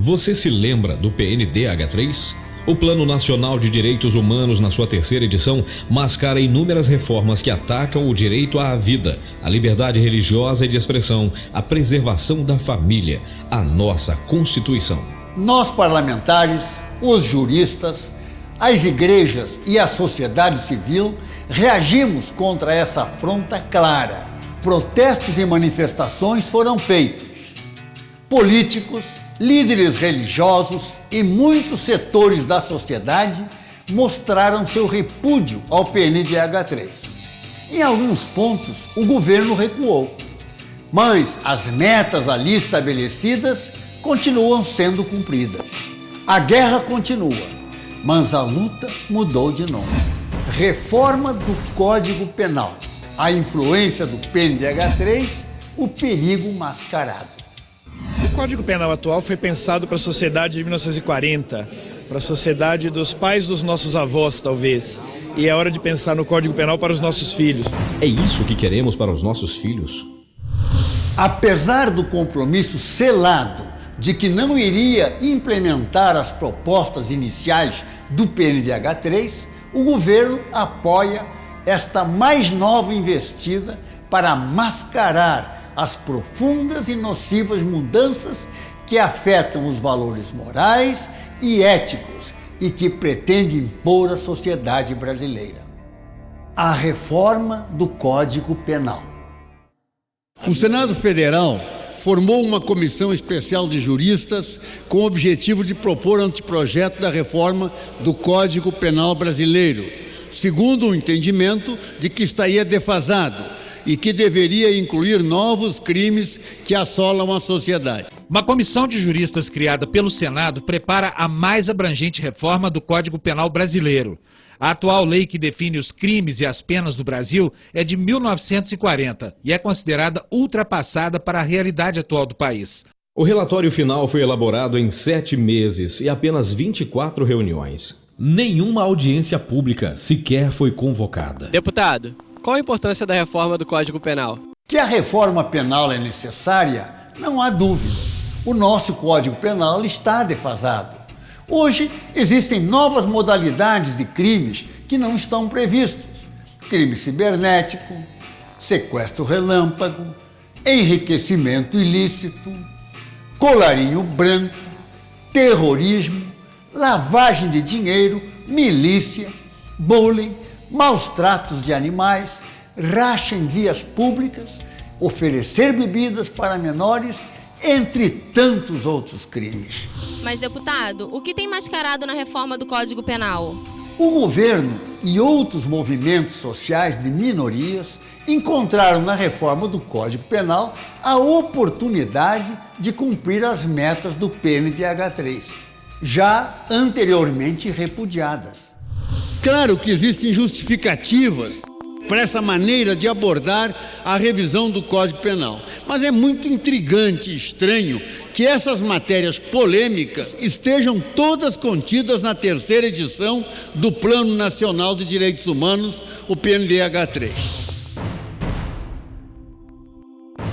Você se lembra do PNDH3? O Plano Nacional de Direitos Humanos, na sua terceira edição, mascara inúmeras reformas que atacam o direito à vida, a liberdade religiosa e de expressão, a preservação da família, a nossa Constituição. Nós parlamentares, os juristas, as igrejas e a sociedade civil reagimos contra essa afronta clara. Protestos e manifestações foram feitos. Políticos, líderes religiosos e muitos setores da sociedade mostraram seu repúdio ao PNDH3. Em alguns pontos, o governo recuou, mas as metas ali estabelecidas continuam sendo cumpridas. A guerra continua, mas a luta mudou de nome. Reforma do Código Penal. A influência do PNDH3, o perigo mascarado. O Código Penal atual foi pensado para a sociedade de 1940, para a sociedade dos pais dos nossos avós, talvez. E é hora de pensar no Código Penal para os nossos filhos. É isso que queremos para os nossos filhos? Apesar do compromisso selado de que não iria implementar as propostas iniciais do PNDH3, o governo apoia esta mais nova investida para mascarar as profundas e nocivas mudanças que afetam os valores morais e éticos e que pretende impor à sociedade brasileira. A reforma do Código Penal. O Senado Federal formou uma comissão especial de juristas com o objetivo de propor anteprojeto da reforma do Código Penal brasileiro, segundo o entendimento de que estaria defasado e que deveria incluir novos crimes que assolam a sociedade. Uma comissão de juristas criada pelo Senado prepara a mais abrangente reforma do Código Penal brasileiro. A atual lei que define os crimes e as penas do Brasil é de 1940 e é considerada ultrapassada para a realidade atual do país. O relatório final foi elaborado em 7 meses e apenas 24 reuniões. Nenhuma audiência pública sequer foi convocada. Deputado, qual a importância da reforma do Código Penal? Que a reforma penal é necessária, não há dúvidas. O nosso Código Penal está defasado. Hoje, existem novas modalidades de crimes que não estão previstos. Crime cibernético, sequestro relâmpago, enriquecimento ilícito, colarinho branco, terrorismo, lavagem de dinheiro, milícia, bullying, maus tratos de animais, racha em vias públicas, oferecer bebidas para menores, entre tantos outros crimes. Mas, deputado, o que tem mascarado na reforma do Código Penal? O governo e outros movimentos sociais de minorias encontraram na reforma do Código Penal a oportunidade de cumprir as metas do PNDH3, já anteriormente repudiadas. Claro que existem justificativas para essa maneira de abordar a revisão do Código Penal, mas é muito intrigante e estranho que essas matérias polêmicas estejam todas contidas na terceira edição do Plano Nacional de Direitos Humanos, o PNDH3.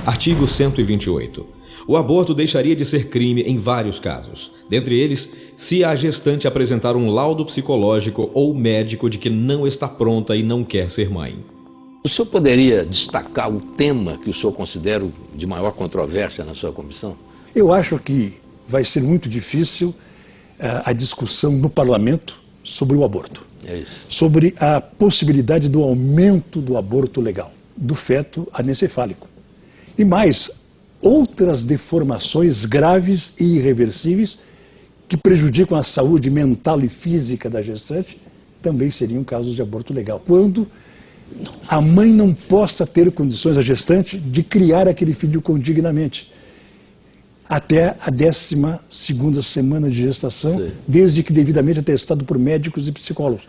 Artigo 128. O aborto deixaria de ser crime em vários casos. Dentre eles, se a gestante apresentar um laudo psicológico ou médico de que não está pronta e não quer ser mãe. O senhor poderia destacar o tema que o senhor considera de maior controvérsia na sua comissão? Eu acho que vai ser muito difícil a discussão no parlamento sobre o aborto. É isso. Sobre a possibilidade do aumento do aborto legal, do feto anencefálico. E mais, outras deformações graves e irreversíveis que prejudicam a saúde mental e física da gestante também seriam casos de aborto legal. Quando a mãe não possa ter condições, a gestante, de criar aquele filho condignamente. Até a 12ª semana de gestação, sim, desde que devidamente atestado por médicos e psicólogos.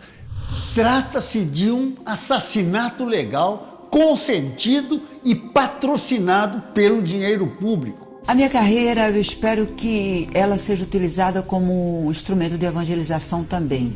Trata-se de um assassinato legal, consentido e patrocinado pelo dinheiro público. A minha carreira, eu espero que ela seja utilizada como um instrumento de evangelização também,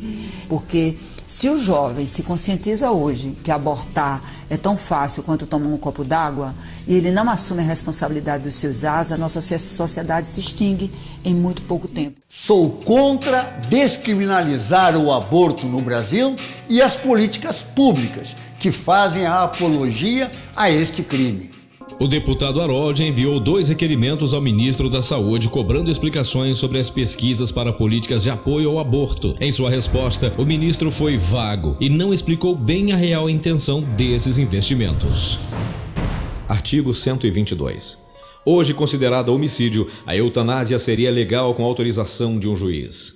porque Se o jovem se conscientiza hoje que abortar é tão fácil quanto tomar um copo d'água e ele não assume a responsabilidade dos seus atos, a nossa sociedade se extingue em muito pouco tempo. Sou contra descriminalizar o aborto no Brasil e as políticas públicas que fazem a apologia a este crime. O deputado Harold enviou 2 requerimentos ao ministro da Saúde cobrando explicações sobre as pesquisas para políticas de apoio ao aborto. Em sua resposta, o ministro foi vago e não explicou bem a real intenção desses investimentos. Artigo 122. Hoje considerada homicídio, a eutanásia seria legal com autorização de um juiz.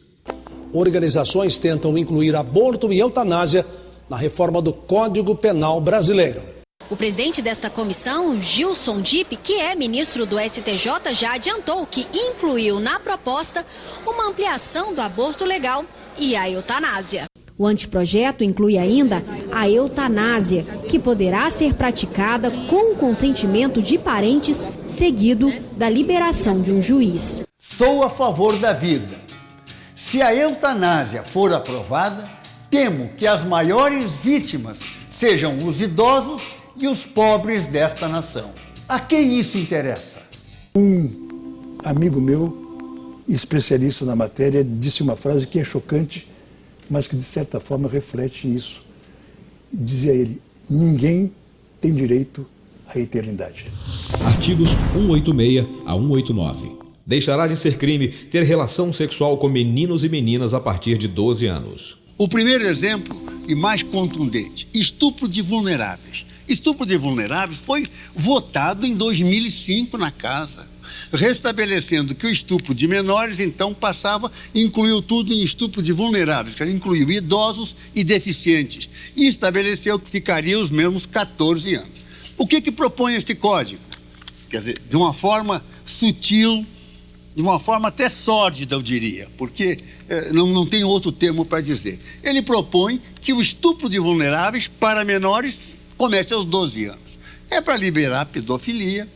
Organizações tentam incluir aborto e eutanásia na reforma do Código Penal brasileiro. O presidente desta comissão, Gilson Dipp, que é ministro do STJ, já adiantou que incluiu na proposta uma ampliação do aborto legal e a eutanásia. O anteprojeto inclui ainda a eutanásia, que poderá ser praticada com o consentimento de parentes, seguido da liberação de um juiz. Sou a favor da vida. Se a eutanásia for aprovada, temo que as maiores vítimas sejam os idosos e os pobres desta nação. A quem isso interessa? Um amigo meu, especialista na matéria, disse uma frase que é chocante, mas que de certa forma reflete isso. Dizia ele: ninguém tem direito à eternidade. Artigos 186 a 189. Deixará de ser crime ter relação sexual com meninos e meninas a partir de 12 anos. O primeiro exemplo e mais contundente: estupro de vulneráveis. Estupro de vulneráveis foi votado em 2005 na Casa, restabelecendo que o estupro de menores, então, incluiu tudo em estupro de vulneráveis, que incluiu idosos e deficientes, e estabeleceu que ficaria os mesmos 14 anos. O que propõe este código? Quer dizer, de uma forma sutil, de uma forma até sórdida, eu diria, porque não tem outro termo para dizer. Ele propõe que o estupro de vulneráveis para menores comece aos 12 anos. É para liberar a pedofilia,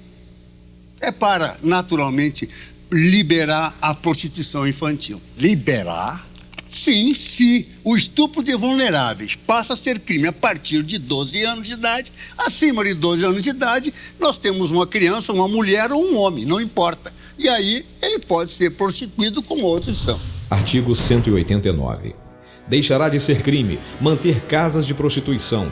é para, naturalmente, liberar a prostituição infantil. Liberar? Sim, se o estupro de vulneráveis passa a ser crime a partir de 12 anos de idade, acima de 12 anos de idade, nós temos uma criança, uma mulher ou um homem, não importa. E aí ele pode ser prostituído como outros são. Artigo 189. Deixará de ser crime manter casas de prostituição.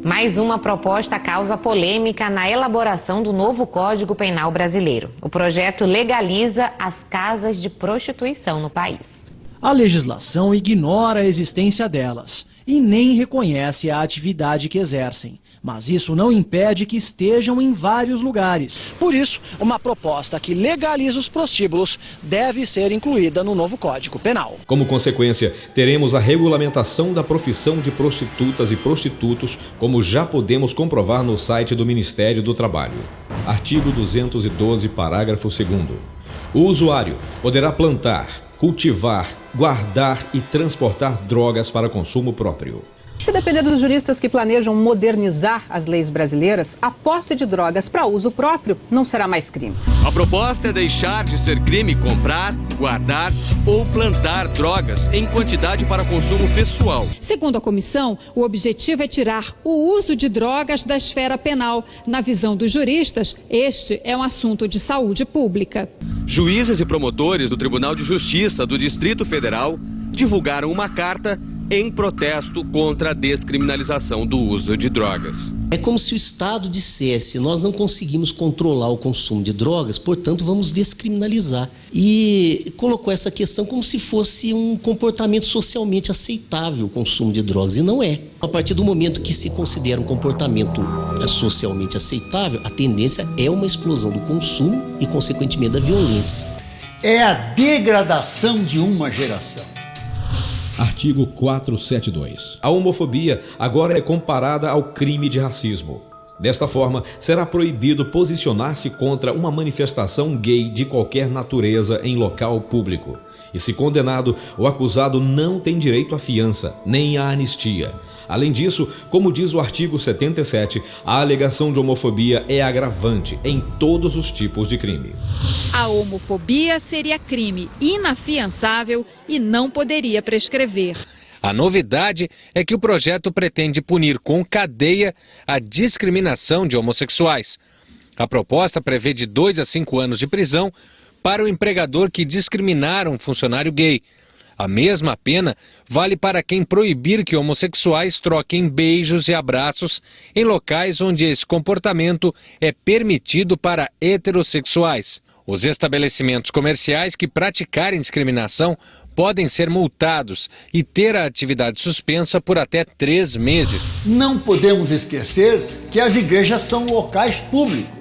Mais uma proposta causa polêmica na elaboração do novo Código Penal brasileiro. O projeto legaliza as casas de prostituição no país. A legislação ignora a existência delas e nem reconhece a atividade que exercem. Mas isso não impede que estejam em vários lugares. Por isso, uma proposta que legaliza os prostíbulos deve ser incluída no novo Código Penal. Como consequência, teremos a regulamentação da profissão de prostitutas e prostitutos, como já podemos comprovar no site do Ministério do Trabalho. Artigo 212, parágrafo 2º. O usuário poderá plantar, cultivar, guardar e transportar drogas para consumo próprio. Se depender dos juristas que planejam modernizar as leis brasileiras, a posse de drogas para uso próprio não será mais crime. A proposta é deixar de ser crime comprar, guardar ou plantar drogas em quantidade para consumo pessoal. Segundo a comissão, o objetivo é tirar o uso de drogas da esfera penal. Na visão dos juristas, este é um assunto de saúde pública. Juízes e promotores do Tribunal de Justiça do Distrito Federal divulgaram uma carta em protesto contra a descriminalização do uso de drogas. É como se o Estado dissesse: nós não conseguimos controlar o consumo de drogas, portanto vamos descriminalizar. E colocou essa questão como se fosse um comportamento socialmente aceitável o consumo de drogas, e não é. A partir do momento que se considera um comportamento socialmente aceitável, a tendência é uma explosão do consumo e, consequentemente, da violência. É a degradação de uma geração. Artigo 472. A homofobia agora é comparada ao crime de racismo. Desta forma, será proibido posicionar-se contra uma manifestação gay de qualquer natureza em local público. E se condenado, o acusado não tem direito à fiança, nem à anistia. Além disso, como diz o artigo 77, a alegação de homofobia é agravante em todos os tipos de crime. A homofobia seria crime inafiançável e não poderia prescrever. A novidade é que o projeto pretende punir com cadeia a discriminação de homossexuais. A proposta prevê de 2 a 5 anos de prisão para o empregador que discriminar um funcionário gay. A mesma pena vale para quem proibir que homossexuais troquem beijos e abraços em locais onde esse comportamento é permitido para heterossexuais. Os estabelecimentos comerciais que praticarem discriminação podem ser multados e ter a atividade suspensa por até 3 meses. Não podemos esquecer que as igrejas são locais públicos.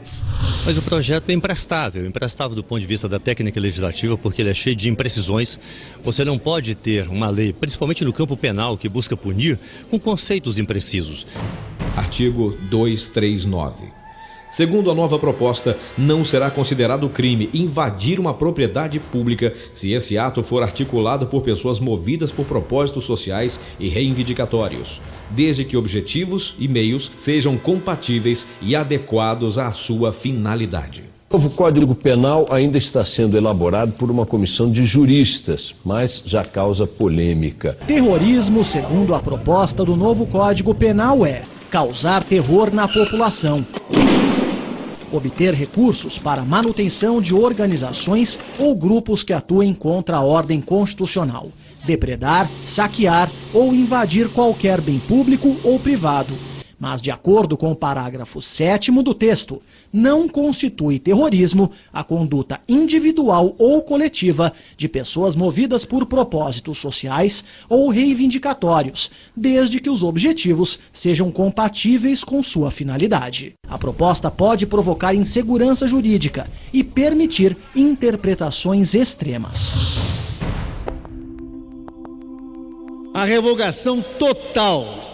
Mas o projeto é imprestável do ponto de vista da técnica legislativa, porque ele é cheio de imprecisões. Você não pode ter uma lei, principalmente no campo penal, que busca punir, com conceitos imprecisos. Artigo 239. Segundo a nova proposta, não será considerado crime invadir uma propriedade pública se esse ato for articulado por pessoas movidas por propósitos sociais e reivindicatórios, desde que objetivos e meios sejam compatíveis e adequados à sua finalidade. O novo Código Penal ainda está sendo elaborado por uma comissão de juristas, mas já causa polêmica. Terrorismo, segundo a proposta do novo Código Penal, é causar terror na população, obter recursos para manutenção de organizações ou grupos que atuem contra a ordem constitucional, depredar, saquear ou invadir qualquer bem público ou privado. Mas, de acordo com o parágrafo 7º do texto, não constitui terrorismo a conduta individual ou coletiva de pessoas movidas por propósitos sociais ou reivindicatórios, desde que os objetivos sejam compatíveis com sua finalidade. A proposta pode provocar insegurança jurídica e permitir interpretações extremas. A revogação total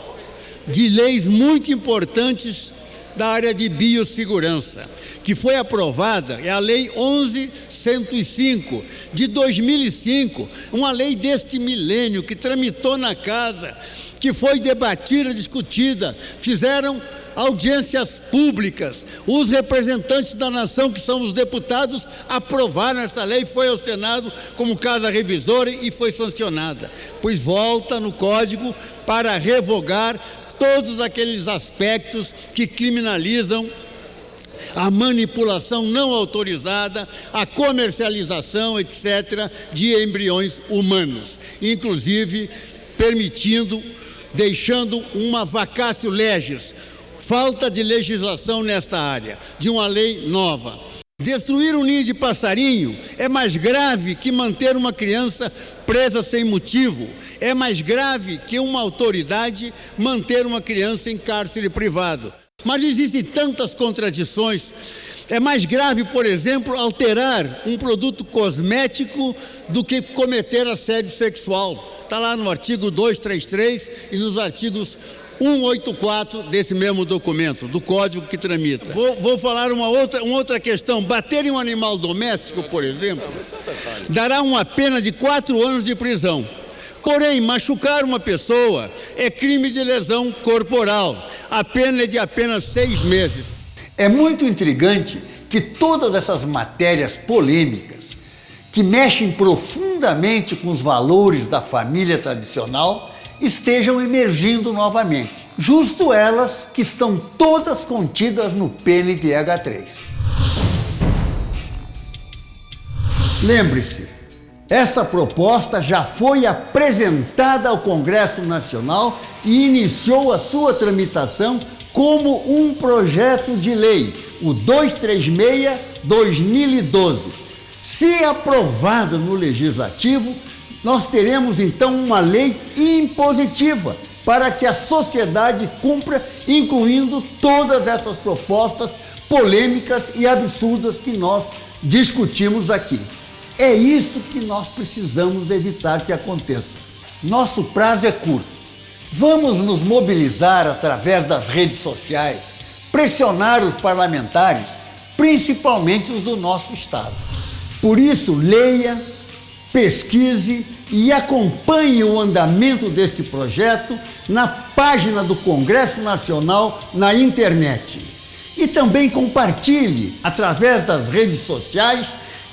de leis muito importantes da área de biossegurança, que foi aprovada, é a Lei 11.105, de 2005, uma lei deste milênio, que tramitou na casa, que foi debatida, discutida, fizeram audiências públicas, os representantes da nação, que são os deputados, aprovaram essa lei, foi ao Senado como casa revisora e foi sancionada, pois volta no Código para revogar todos aqueles aspectos que criminalizam a manipulação não autorizada, a comercialização, etc., de embriões humanos, inclusive deixando uma vacatio legis, falta de legislação nesta área, de uma lei nova. Destruir um ninho de passarinho é mais grave que manter uma criança presa sem motivo. É mais grave que uma autoridade manter uma criança em cárcere privado. Mas existem tantas contradições. É mais grave, por exemplo, alterar um produto cosmético do que cometer assédio sexual. Está lá no artigo 233 e nos artigos 184 desse mesmo documento, do código que tramita. Vou falar uma outra questão. Bater em um animal doméstico, por exemplo, dará uma pena de 4 anos de prisão. Porém, machucar uma pessoa é crime de lesão corporal. A pena é de apenas 6 meses. É muito intrigante que todas essas matérias polêmicas, que mexem profundamente com os valores da família tradicional, estejam emergindo novamente. Justo elas que estão todas contidas no PNTH 3. Lembre-se, essa proposta já foi apresentada ao Congresso Nacional e iniciou a sua tramitação como um projeto de lei, o 236/2012. Se aprovado no Legislativo, nós teremos então uma lei impositiva para que a sociedade cumpra, incluindo todas essas propostas polêmicas e absurdas que nós discutimos aqui. É isso que nós precisamos evitar que aconteça. Nosso prazo é curto. Vamos nos mobilizar através das redes sociais, pressionar os parlamentares, principalmente os do nosso estado. Por isso, leia, pesquise e acompanhe o andamento deste projeto na página do Congresso Nacional na internet. E também compartilhe através das redes sociais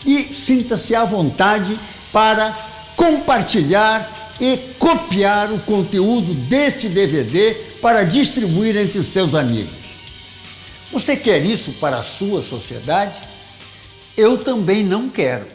e sinta-se à vontade para compartilhar e copiar o conteúdo deste DVD para distribuir entre os seus amigos. Você quer isso para a sua sociedade? Eu também não quero.